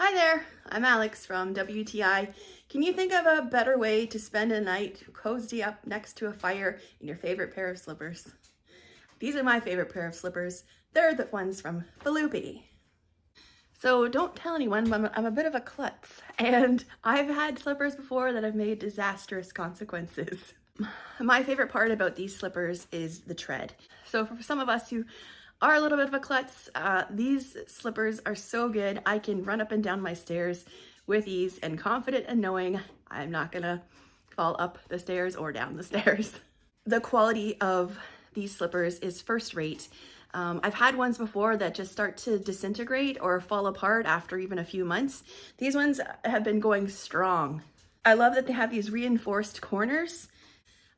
Hi there, I'm Alex from WTI. Can you think of a better way to spend a night cozy up next to a fire in your favorite pair of slippers? These are my favorite pair of slippers. They're the ones from Floopi. So don't tell anyone, but I'm a bit of a klutz, and I've had slippers before that have made disastrous consequences. My favorite part about these slippers is the tread. So for some of us who are a little bit of a klutz, these slippers are so good. I can run up and down my stairs with ease and confident in knowing I'm not gonna fall up the stairs or down the stairs. The quality of these slippers is first rate. I've had ones before that just start to disintegrate or fall apart after even a few months. These ones have been going strong. I love that they have these reinforced corners.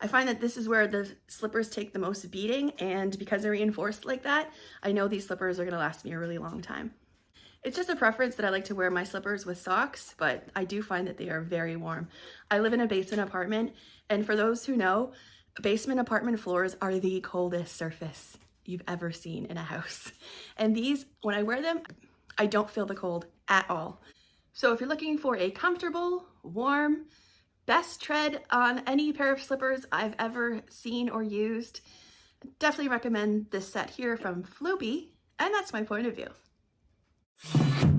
I find that this is where the slippers take the most beating, and because they're reinforced like that, I know these slippers are gonna last me a really long time. It's just a preference that I like to wear my slippers with socks, but I do find that they are very warm. I live in a basement apartment, and for those who know, basement apartment floors are the coldest surface you've ever seen in a house. And these, when I wear them, I don't feel the cold at all. So if you're looking for a comfortable, warm, best tread on any pair of slippers I've ever seen or used, definitely recommend this set here from Floopi, and that's my point of view.